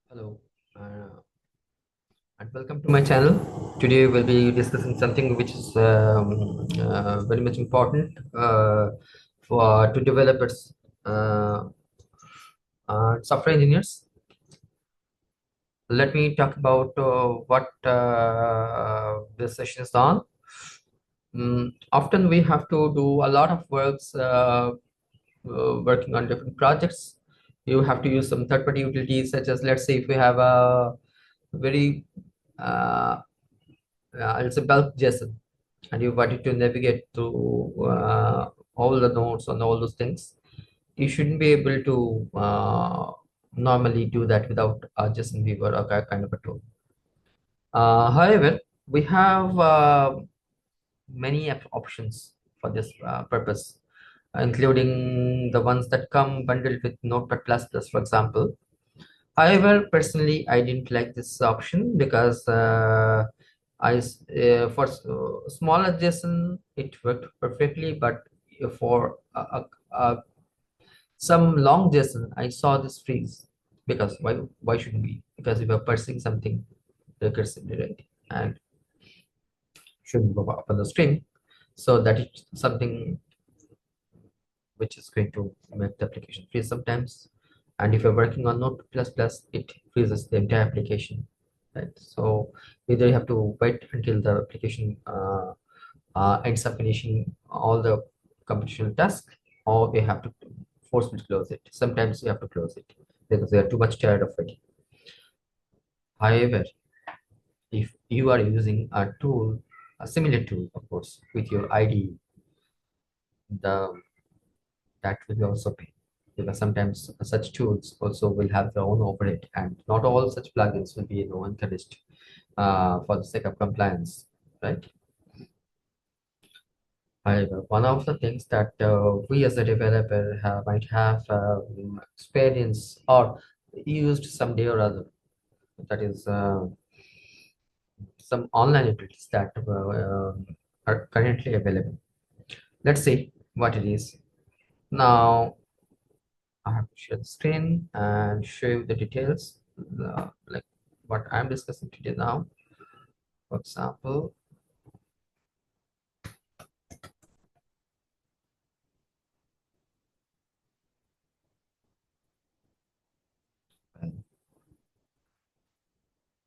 Hello, uh, and welcome to my channel. Today we'll be discussing something which is very much important for to developers, uh, software engineers. Let me talk about what this session is on. Often we have to do a lot of works working on different projects. You have to use some third-party utilities, such as, let's say, if we have a very uh, it's a bulk JSON, and you wanted to navigate through all the nodes and all those things. You shouldn't be able to normally do that without a JSON Weaver or kind of a tool. However, we have many options for this purpose, including the ones that come bundled with Notepad++, for example. However, personally, I didn't like this option because for smaller JSON it worked perfectly, but for some long JSON I saw this freeze. Because why shouldn't we? Because we were parsing something recursively, right? And should go up on the stream, so that is something which is going to make the application freeze sometimes. And if you're working on Node++, it freezes the entire application, right? So either you have to wait until the application ends up finishing all the computational tasks, or we have to forcefully close it. Sometimes you have to close it because they are too much tired of it. However, if you are using a tool, a similar tool, of course, with your IDE, the that will be also paid, because sometimes such tools also will have their own overhead, and not all such plugins will be encouraged for the sake of compliance, right? However, one of the things that we as a developer might have experience or used someday or other, that is some online utilities that are currently available. Let's see what it is. Now I have to share the screen and show you the details, like what I'm discussing today now. For example,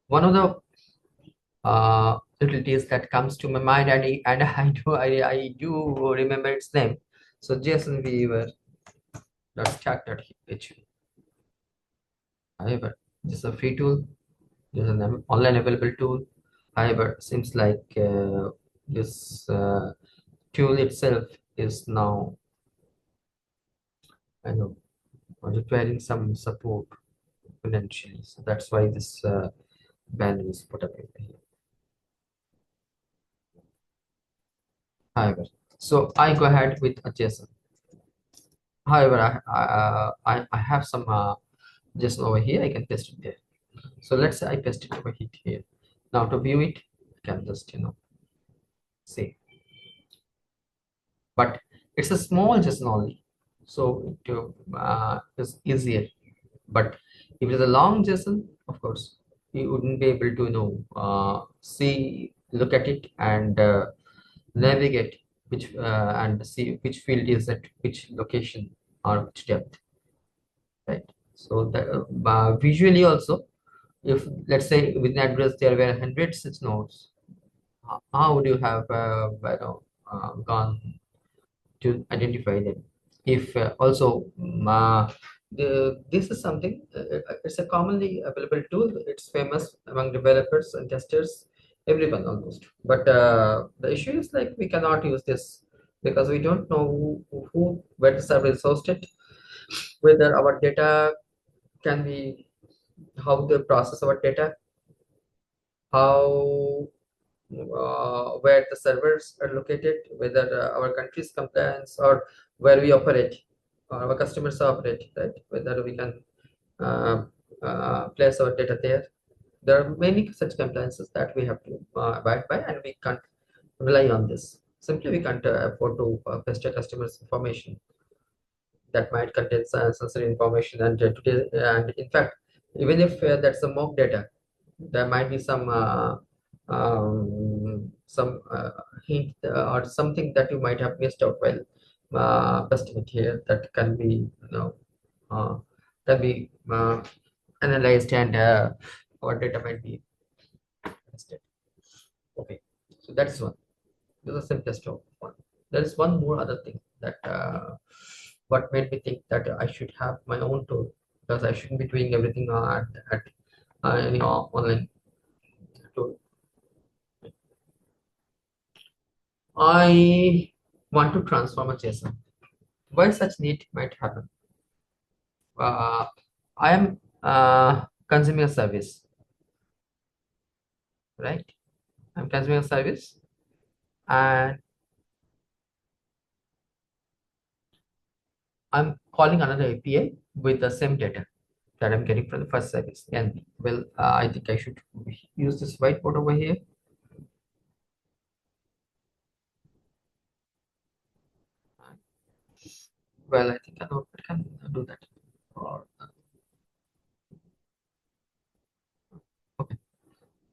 one of the utilities that comes to my mind, and I do remember its name. So JSON Weaver .stack.hu. However, this is a free tool. This is an online available tool. However, seems like this tool itself is now, I know, requiring some support financially. So that's why this banner is put up over here. However, so I go ahead with a JSON. However, I have some JSON over here. I can paste it there. So let's say I paste it over here. Now to view it, I can just see. But it's a small JSON only, so it's easier. But if it's a long JSON, of course, you wouldn't be able to see, look at it, and navigate which and see which field is at which location or which depth, right? So that visually also, if let's say within address there were hundreds of nodes, how would you have gone to identify them? If also this is something, it's a commonly available tool. It's famous among developers and testers, everyone almost. But the issue is, like, we cannot use this because we don't know where the server is hosted, whether our data can be, how they process our data, how where the servers are located, whether our country's compliance, or where we operate, or our customers operate, right? Whether we can uh, place our data there. There are many such compliances that we have to abide by, and we can't rely on this. Simply, we can't afford to paste a customer's information that might contain sensitive information. And today, and in fact, Even if that's a mock data, there might be some hint or something that you might have missed out while pasting it here, that can be uh, can be analyzed, and our data might be tested. Okay, so that's one. This is the simplest of one. There is one more other thing that what made me think that I should have my own tool, because I shouldn't be doing everything at any online tool. I want to transform a JSON. Why such need might happen? Uh, I am consuming a service, right? I'm consuming a service, and I'm calling another API with the same data that I'm getting from the first service. And well, I think I should use this whiteboard over here. Well, I think I know I can do that. Or okay,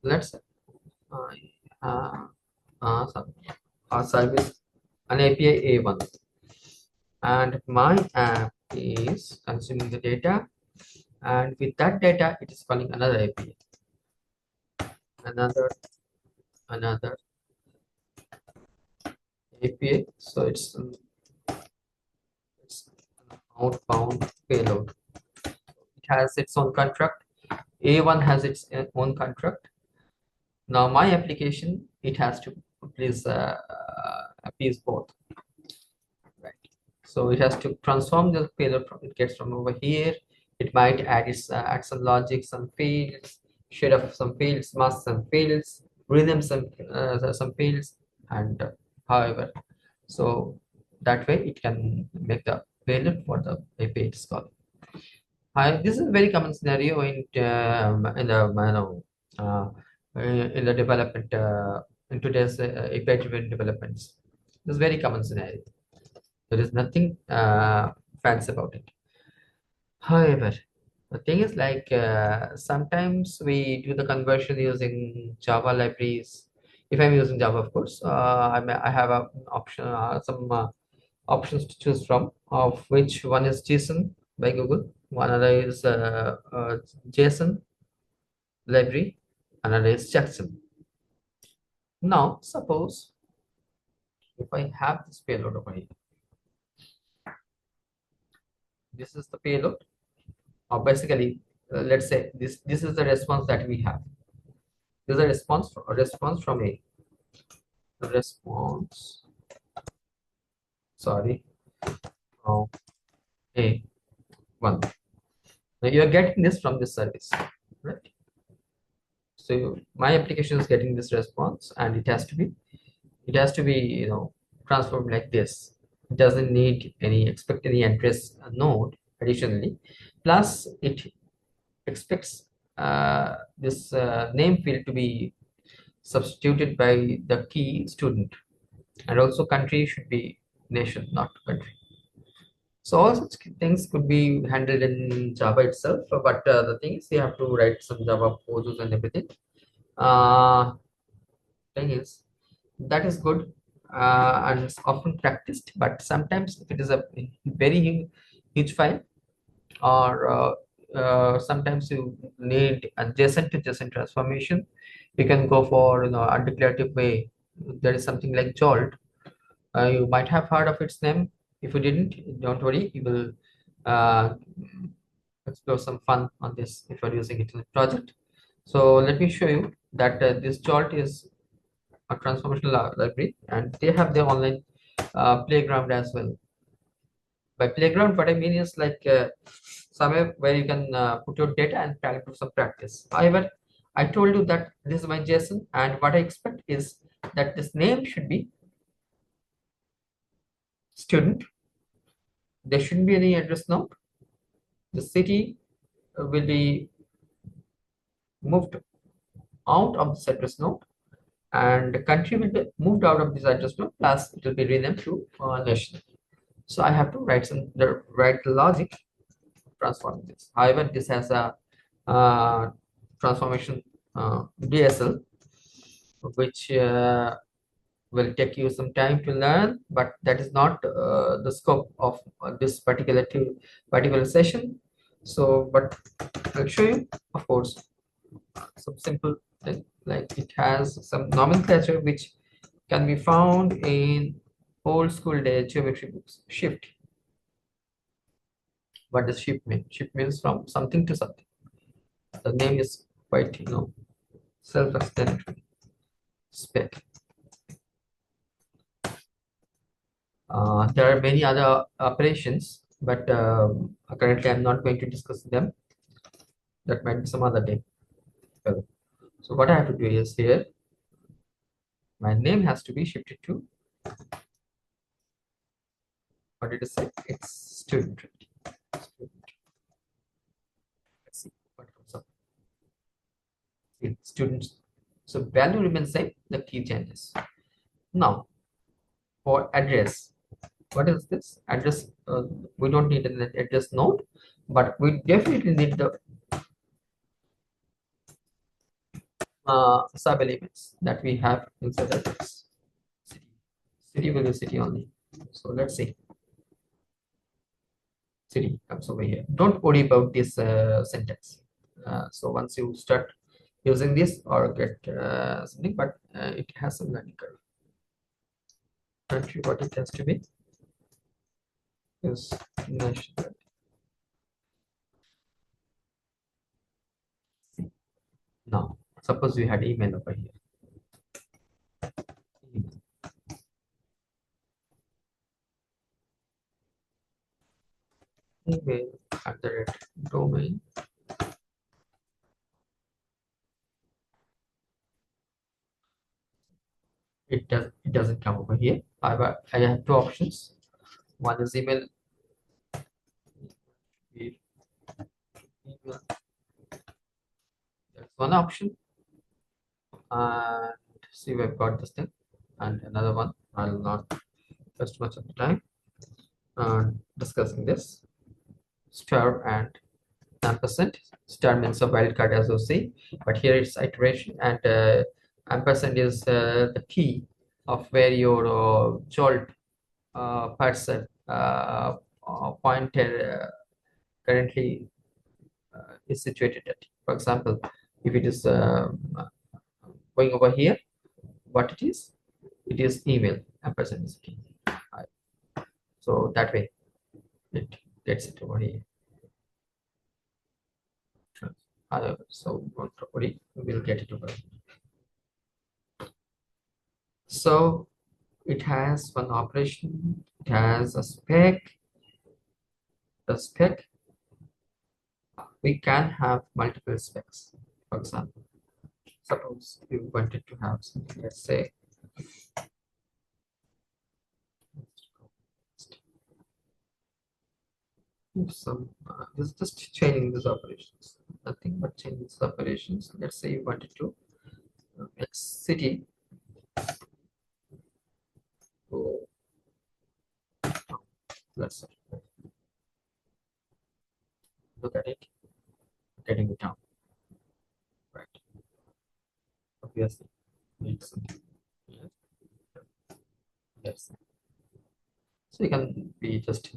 let's uh, uh, so our service an API A1, and my app is consuming the data, and with that data, it is calling another API, another API. So it's an outbound payload. It has its own contract. A1 has its own contract. Now my application, it has to please appease both, right? So it has to transform the payload from it gets from over here. It might add some logic, some fields, shade of some fields, mask some fields, rename some fields, and however, so that way it can make the payload for the API it's calling. This is a very common scenario in the uh, in the development in today's API-driven developments. This is very common scenario. There is nothing fancy about it. However, the thing is like sometimes we do the conversion using Java libraries. If I'm using Java, of course, I have a option some options to choose from, of which one is JSON by Google, one other is JSON library, another is Jackson. Now, suppose if I have this payload over here, this is the payload, or basically, let's say this is the response that we have. This is a response from a response. Sorry, from A1. Now you are getting this from this service, right? So my application is getting this response, and it has to be transformed like this. It doesn't need any expect any address node additionally. Plus it expects this name field to be substituted by the key student, and also country should be nation, not country. So all such things could be handled in Java itself, but the thing is you have to write some Java poses and everything. uh, Thing is, that is good, and it's often practiced, but sometimes if it is a very huge file, or sometimes you need adjacent to adjacent transformation, you can go for undeclarative way. There is something like Jolt. You might have heard of its name. If you didn't, don't worry, you will uh, explore some fun on this if you're using it in a project. So let me show you that this Jolt is a transformational library, and they have their online playground as well. By playground, what I mean is like somewhere where you can put your data and do some practice. However, I told you that this is my JSON, and what I expect is that this name should be student. There shouldn't be any address node. The city will be moved out of this address node, and the country will be moved out of this address node. Plus, it will be renamed to nation. So I have to write the logic transforming this. However, this has a uh, transformation DSL, which will take you some time to learn, but that is not the scope of this particular session. So, but I'll show you, of course, some simple thing, like it has some nomenclature which can be found in old school day geometry books. Shift. What does shift mean? Shift means from something to something. The name is quite, self-explanatory. Spec. There are many other operations, but currently I'm not going to discuss them. That might be some other day. Well, so what I have to do is here, my name has to be shifted to, what did it say? It's student. Student. Let's see what comes up. It's students. So value remains same, the key changes. Now for address, what is this? Address, we don't need an address node, but we definitely need the sub elements that we have inside address. City, city will be city only. So let's see. City comes over here. Don't worry about this syntax. So once you start using this or get something, but it has some learning curve. Country, what it has to be is national. Now, suppose we had email over here. Email at the rate domain. It doesn't come over here. I have two options. One is email. Email. That's one option. And see, we've got this thing. And another one. I'll not waste much of the time discussing this. Star and ampersand. Star means a wildcard, as you see, but here it's iteration, and ampersand is the key of where your jolt parser pointer currently is situated at. For example, if it is going over here, what it is? It is email. Ampersand is key. Right. So that way it gets it over here. So don't worry, we will get it over. So it has one operation. It has a spec. The spec, we can have multiple specs. For example, suppose you wanted to have something, let's say some this just changing these operations, nothing but changing these operations. Let's say you wanted to make city go, let's look at it, getting it down, right? Obviously it's yes, yes. So you can be just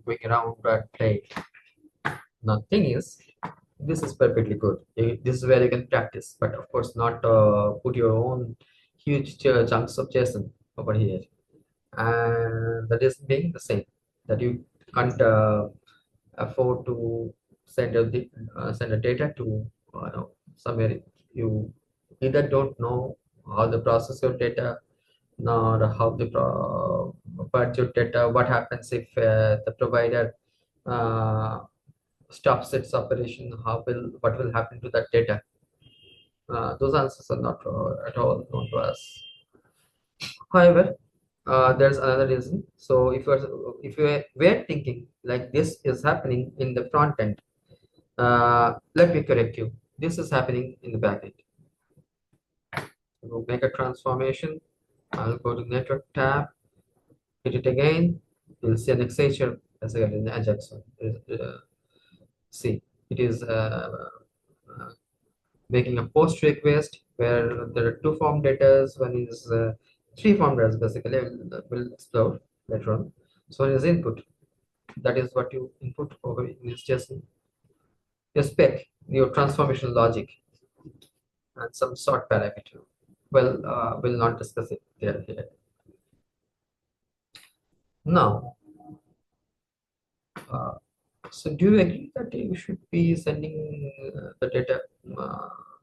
going around that play. Now thing is, this is perfectly good. This is where you can practice, but of course not put your own huge chunks of JSON over here. And that is being the same, that you can't afford to send a data to somewhere. You either don't know how to process your data, nor how to purge your data. What happens if the provider uh, stops its operation? What will happen to that data? Those answers are not at all known to us. However, there's another reason. So if you were thinking like this is happening in the front end, let me correct you. This is happening in the back end. So make a transformation. I'll go to network tab, hit it again. You'll see an extension as well in Ajax. See, it is uh, making a post request where there are two form data. One is three form data basically. We'll explore later on. So one is input. That is what you input over in this JSON. Your spec, your transformation logic, and some sort parameter. Well, we'll not discuss it there here. Now, uh, so do you agree that you should be sending the data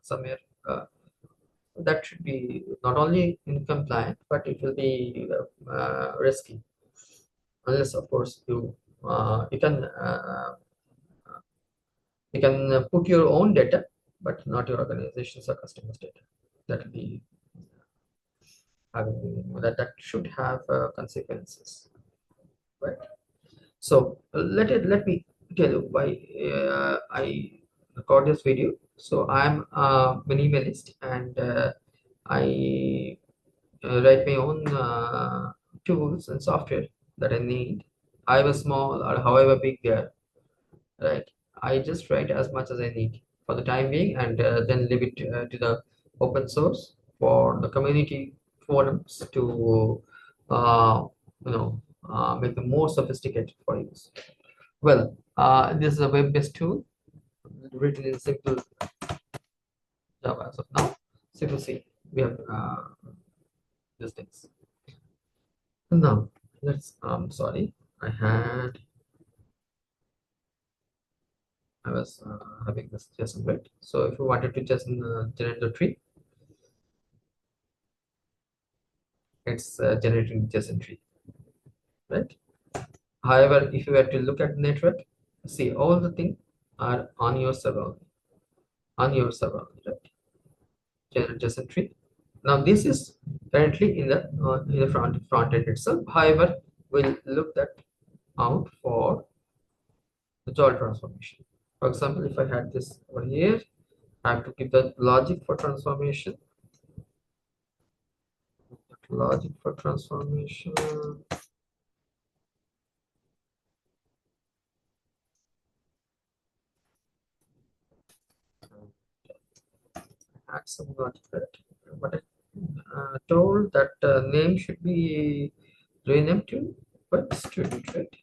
somewhere? That should be not only incompliant, but it will be risky, unless of course you can put your own data, but not your organization's or customers' data. That will be that should have consequences, right? So let me tell you why I record this video. So I'm a minimalist, and I write my own tools and software that I need. However small or however big they are, right? I just write as much as I need for the time being, and then leave it to the open source for the community forums to uh, make them more sophisticated for use. Well, this is a web-based tool written in simple Java as of now. Simple C. We have these things. Now, sorry, I was having this JSON, right? So if you wanted to just generate the tree, it's generating JSON tree, right? However, if you were to look at network, see all the things are on your server, right? Generate JSON tree. Now this is currently in the front end itself. However, we'll look that out for the job transformation. For example, if I had this over here, I have to give the logic for transformation. Logic for transformation. Add some logic there. But I told that name should be renamed to but student, right?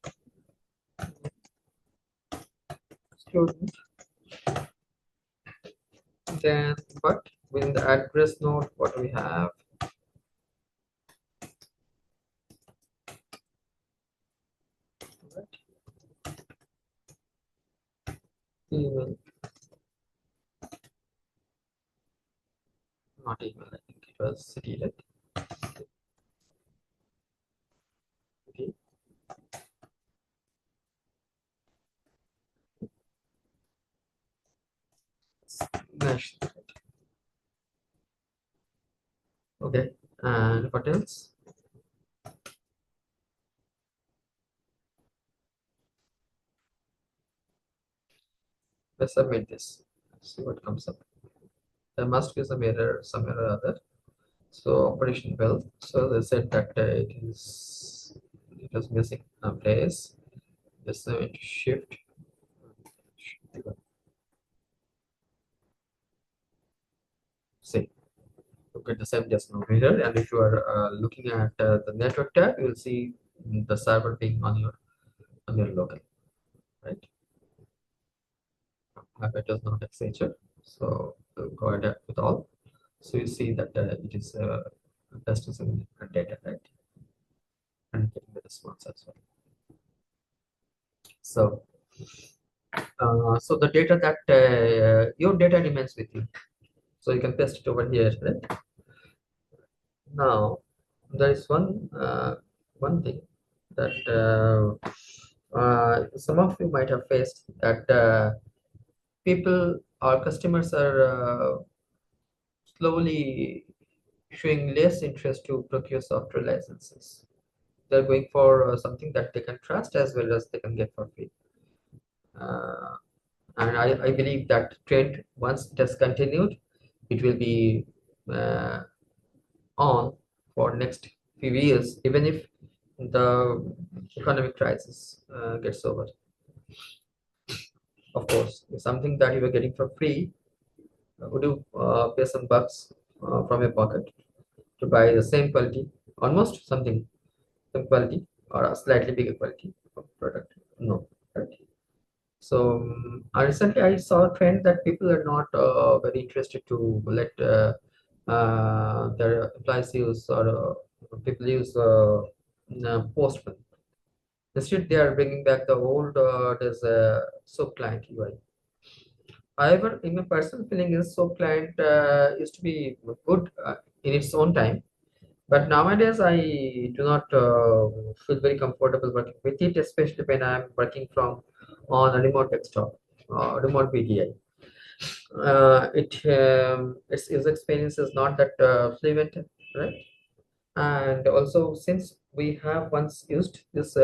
Student. Then but within the address node, what we have, right? Email, not email, I think it was city, right? Okay. Mesh. Okay. And what else? Let's submit this. See what comes up. There must be some error somewhere or other. So operation well. So they said that it was missing a place. Just shift. See, look at the same just now here. And if you are looking at the network tab, you will see the server being on your local, right? It does not Accenture. So go ahead with all. So you see that it is testing some data, right? And getting the response as well. So so the data that your data remains with you. So you can paste it over here, right? Now there is one thing that some of you might have faced, that people or customers are slowly showing less interest to procure software licenses. They're going for something that they can trust as well as they can get for free. Uh, and I believe that trend, once it has continued, it will be uh, on for next few years, even if the economic crisis gets over. Of course, something that you are getting for free, would you pay some bucks from your pocket to buy the same quality, almost something same quality or a slightly bigger quality of product? No, right? So recently I saw a trend that people are not very interested to let their employees use or people use Postman. Instead, they are bringing back the old there's a SOAP client UI. However, in my personal feeling, is SOAP client used to be good in its own time, but nowadays I do not feel very comfortable working with it, especially when I'm working from on a remote desktop, remote VDI. Its user experience is not that fluent, right? And also, since we have once used this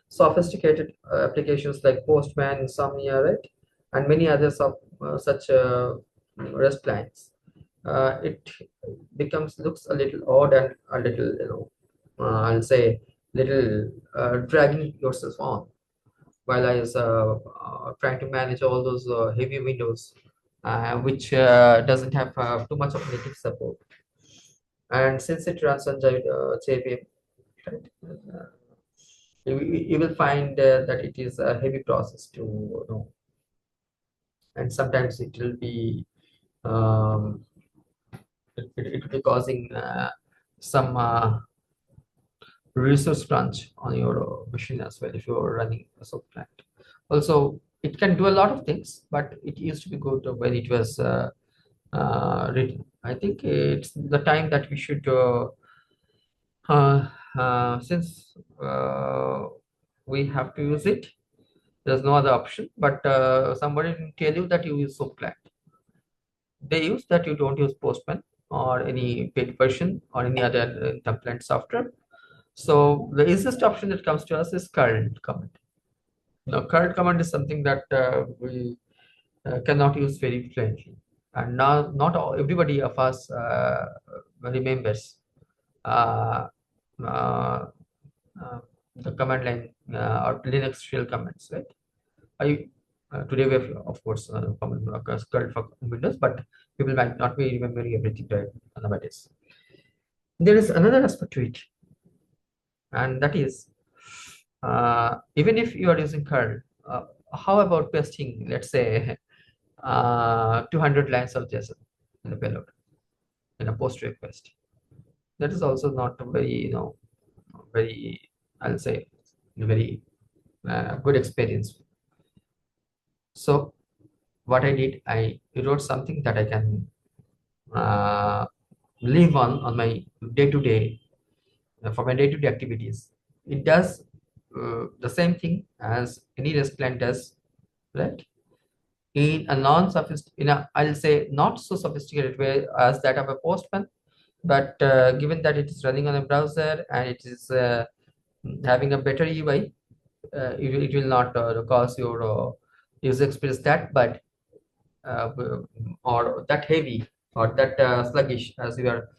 sophisticated applications like Postman, Insomnia, right, and many others of such REST clients, it becomes looks a little odd and a little, I'll say, little dragging yourself on while I was trying to manage all those heavy windows, which doesn't have too much of native support. And since it runs on JVM, right, you will find that it is a heavy process to know, and sometimes it will be um, it will be causing some resource crunch on your machine as well if you're running a soap plant. Also, it can do a lot of things, but it used to be good when it was written. I think it's the time that we should, since we have to use it, there's no other option. But somebody didn't tell you that you use soap plant. They use that you don't use Postman or any paid version or any other template software. So the easiest option that comes to us is current command. Now, current command is something that we cannot use very fluently, and now not everybody of us remembers uh, uh, uh, the command line or Linux shell commands, right? I Today we have, of course, common current for Windows, but people might not be remembering everything right nowadays. There is another aspect to it, and that is even if you are using curl, how about pasting, let's say, 200 lines of JSON in the payload in a post request? That is also not a very, very, I'll say, very good experience. So what I did, I wrote something that I can uh, live on my day-to-day, for my day-to-day activities. It does the same thing as any REST client does, right? In a in a, I'll say, not so sophisticated way as that of a Postman, but given that it is running on a browser and it is having a better UI, it will not cause your user experience that bad, uh, or that heavy or that sluggish as you are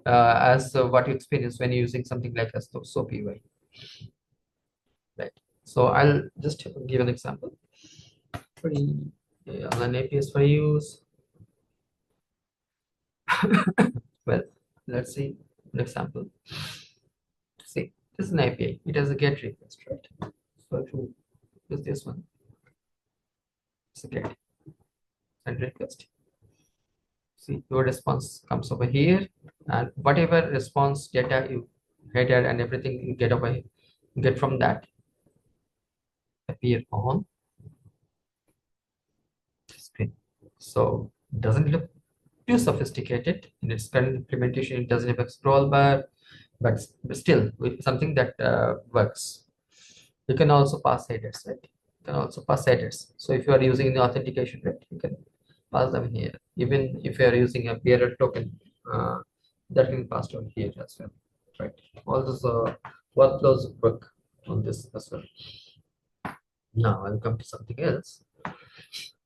as what you experience when you're using something like a SOAP UI, right? So I'll just give an example. Free online APIs for use. Well, let's see an example. See, this is an API. It has a GET request, right? So if you use this one, it's a GET send request. See, your response comes over here, and whatever response data you header and everything you get from that appear on screen. So it doesn't look too sophisticated in its current implementation. It doesn't have a scroll bar, but still with something that works. You can also pass headers, right? You can also pass headers. So if you are using the authentication, right, you can pass them here. Even if you are using a bearer token, that can be passed on here as well, right? All those workflows work on this as well. Now I'll come to something else.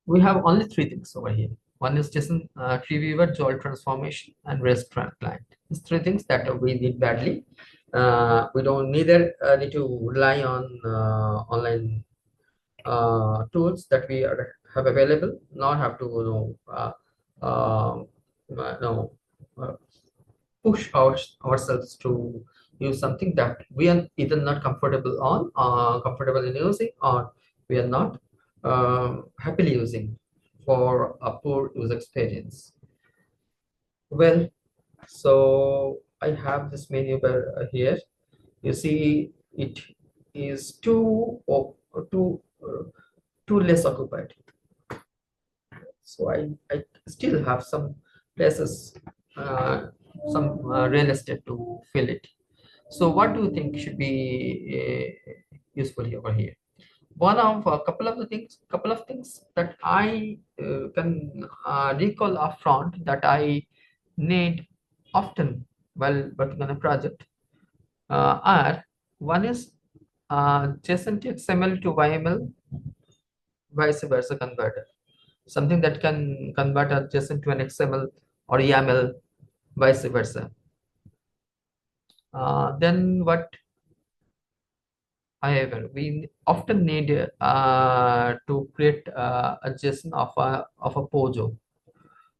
We have only three things over here. One is JSON tree viewer, Jolt transformation, and REST client. These three things that we need badly. We don't neither need to rely on online tools that we have available, not have to uh, no, uh, push ourselves to use something that we are either not comfortable on, comfortable in using, or we are not happily using for a poor user experience. Well, so I have this menu bar here. You see, it is too less occupied. So I still have some places, uh, some real estate to fill it. So what do you think should be useful here over here? One of a couple of things that I can recall upfront that I need often while working on a project are, one is JSON to XML to YML, vice versa converter, something that can convert a JSON to an XML or YAML, vice versa. Then what, however, we often need to create a JSON of a POJO.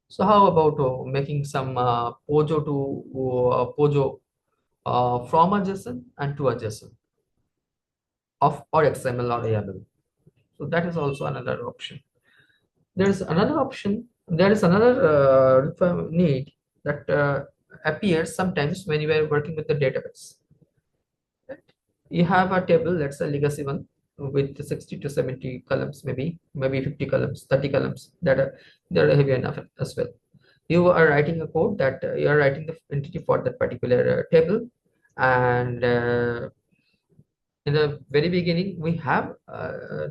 So how about making some POJO from a JSON and to a JSON of or XML or YAML. So that is also another option. There is another option. There is another need that appears sometimes when you are working with the database. You have a table, let's say legacy one, with 60 to 70 columns, maybe 50 columns, 30 columns that are heavy enough as well. You are writing a code that you are writing the entity for that particular table, and in the very beginning we have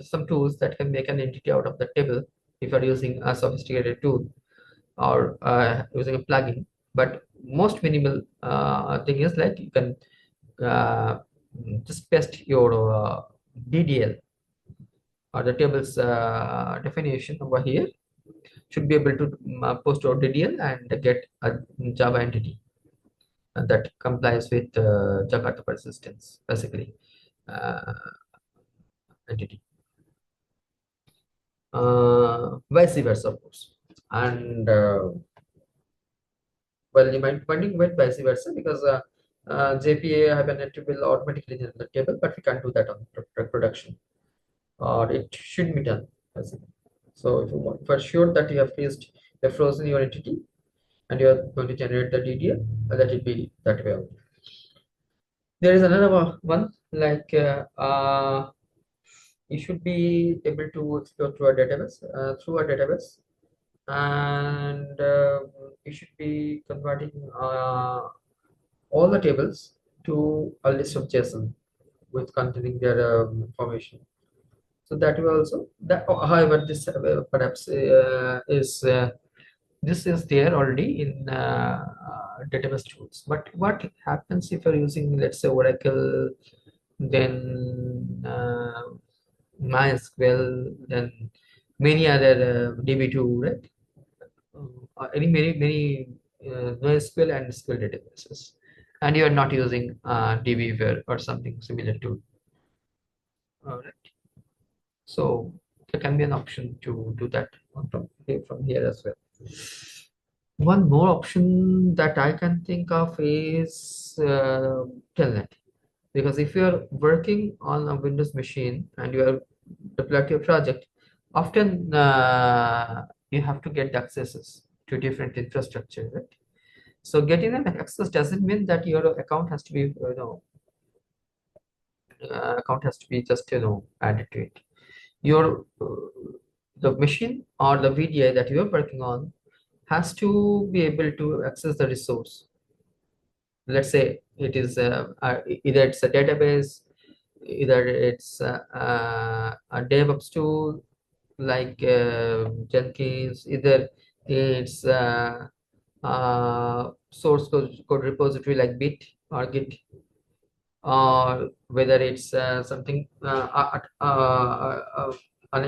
some tools that can make an entity out of the table if you are using a sophisticated tool or using a plugin. But most minimal thing is like you can uh, just paste your DDL or the table's definition over here. Should be able to post your DDL and get a Java entity that complies with Jakarta persistence, basically uh, entity. Vice versa, of course. And well, you might wondering why vice versa, because JPA Hibernate will automatically generate the table, but we can't do that on production, or it should be done basically. So if you want for sure that you have frozen your entity and you are going to generate the DDL, let it be that way. There is another one like you should be able to explore through a database, and you should be converting all the tables to a list of JSON with containing their information. So that will also that. However, this perhaps is this is there already in database tools. But what happens if you're using, let's say, Oracle, then MySQL, then many other DB2, right? Any many NoSQL and SQL databases, and you are not using DBware or something similar to. Right. So there can be an option to do that from here as well. One more option that I can think of is Telnet, because if you are working on a Windows machine and you are deployed your project, often you have to get accesses to different infrastructure, right? So getting an access doesn't mean that your account has to be, account has to be just, added to it. Your the machine or the VDI that you are working on has to be able to access the resource. Let's say it is either it's a database, either it's a DevOps tool like Jenkins, either it's source code repository like Bit or Git, or whether it's something an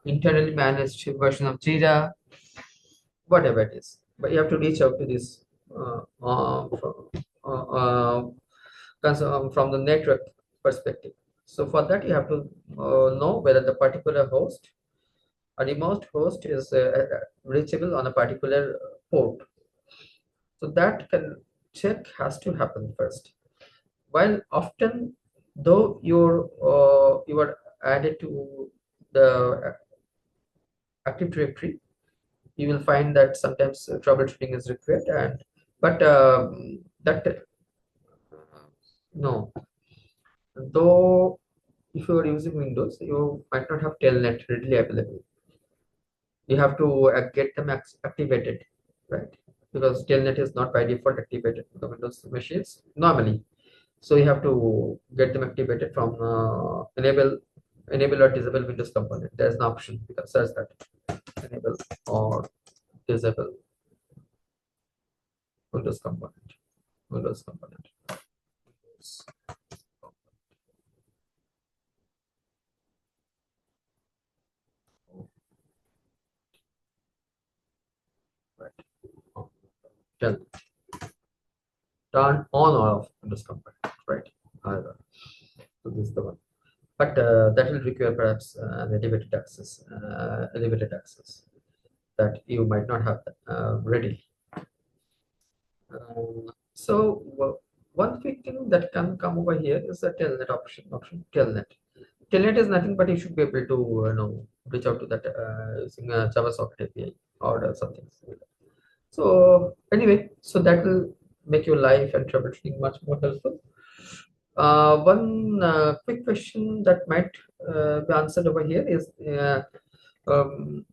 internally managed version of Jira, whatever it is. But you have to reach out to this uh, uh, from the network perspective. So for that, you have to know whether the particular host A remote host is reachable on a particular port. So that can check has to happen first. While often, though you are added to the Active Directory, you will find that sometimes troubleshooting is required. And but that no, though if you are using Windows, you might not have Telnet readily available. You have to get them activated, right? Because Telnet is not by default activated for the Windows machines normally. So you have to get them activated from enable or disable Windows component. There's an option. You can search that, enable or disable Windows component. Windows component. Right. Tell turn on or off Windows component. Right. So this is the one. But that will require perhaps an elevated access that you might not have ready. One quick thing that can come over here is the telnet option telnet. Telnet is nothing but you should be able to reach out to that using a JavaSocket API or something similar. So anyway, so that will make your life and troubleshooting much more helpful. One quick question that might be answered over here is um,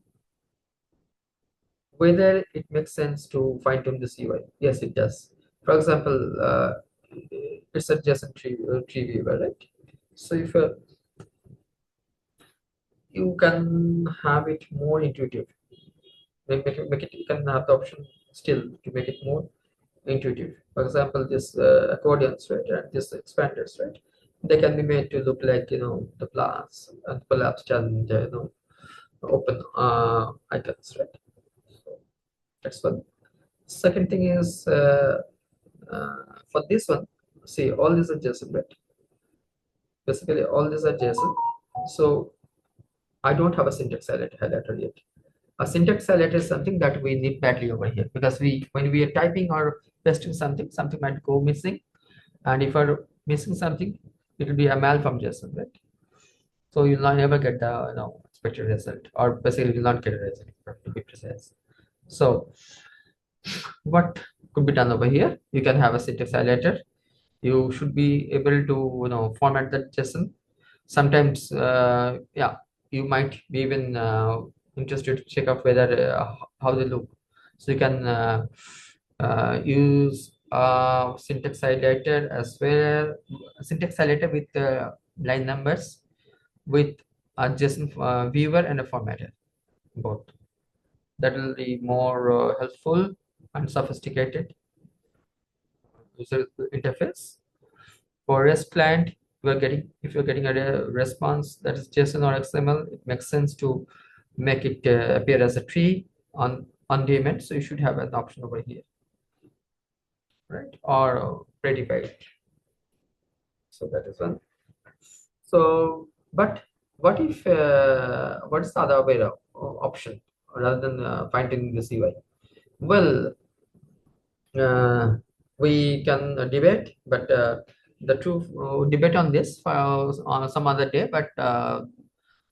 whether it makes sense to fine tune this UI. Yes, it does. For example, it's a JSON tree viewer, right? So if you can have it more intuitive, you can have the option still to make it more intuitive. For example, this accordions, right, and this expanders, right, they can be made to look like the plus and collapsed and open icons, right? So that's one. Second thing is for this one, see all these are JSON, right? Basically, all these are JSON. So I don't have a syntax highlighter yet. A syntax highlighter is something that we need badly over here because when we are typing or pasting something, something might go missing, and if we're missing something, it will be a mal from JSON, right? So you'll not ever get the expected result, or basically you'll not get a result to be precise. So what could be done over here? You can have a syntax highlighter. You should be able to format that JSON. Sometimes yeah, you might be even interested to check out whether how they look. So you can use syntax highlighter as well, syntax highlighter with line numbers with a JSON viewer and a formatter, both. That will be more helpful and sophisticated user interface. For REST client, if you're getting a response that is JSON or XML, it makes sense to make it appear as a tree on the event. So you should have an option over here, right? Or predicate. So that is one. So, but what if what's the other way of option rather than finding the CY? Well, uh, we can debate, but the truth debate on this for on some other day. But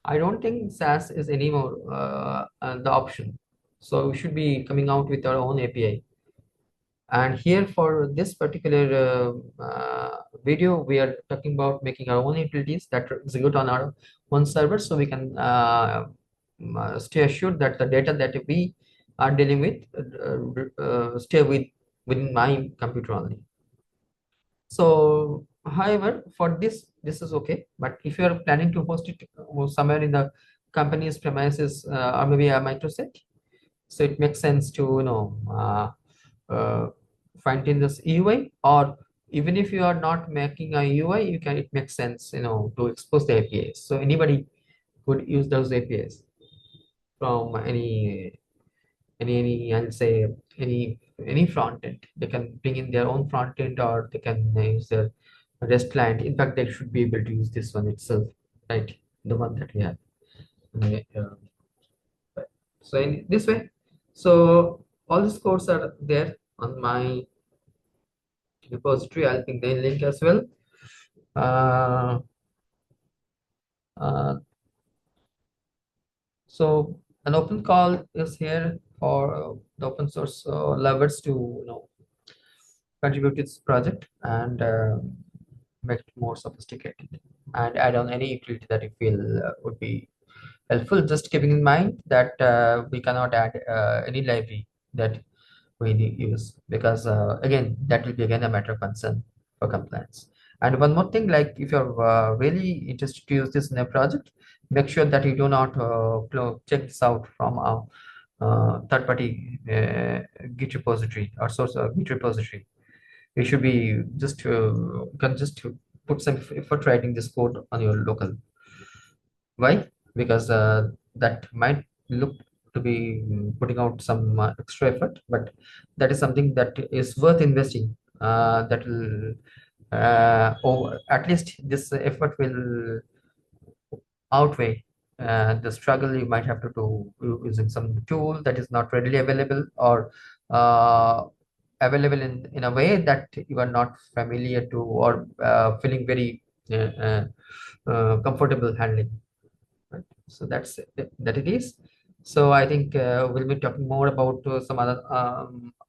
I don't think SAS is anymore the option. So we should be coming out with our own API. And here for this particular video, we are talking about making our own utilities that execute on our own server, so we can stay assured that the data that we are dealing with stay within my computer only. So, however, for this is okay. But if you are planning to host it somewhere in the company's premises or maybe a microsite, so it makes sense to find in this UI, or even if you are not making a UI, it makes sense to expose the APIs. So anybody could use those APIs from any I'll say any front end. They can bring in their own front end, or they can use their REST client. In fact, they should be able to use this one itself, right? The one that we have. So in this way, so all these codes are there on my repository. I'll ping the link as well. Uh, uh, so an open call is here for the open source lovers to contribute to this project and make it more sophisticated and add on any utility that you feel would be helpful. Just keeping in mind that we cannot add any library that we use because again that will be again a matter of concern for compliance. And one more thing, like if you're really interested to use this in a project, make sure that you do not check this out from a third-party Git repository or source Git repository. You should be just you can just put some effort writing this code on your local. Why? Because that might look to be putting out some extra effort, but that is something that is worth investing. That will, or at least this effort will outweigh the struggle you might have to do using some tool that is not readily available or uh, available in a way that you are not familiar to or feeling very comfortable handling. Right. So that it is. So I think we'll be talking more about some other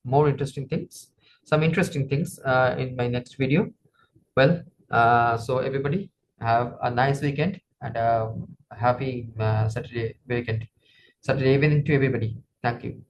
more interesting things, some interesting things in my next video. Well, so everybody have a nice weekend and a happy Saturday weekend, Saturday evening to everybody. Thank you.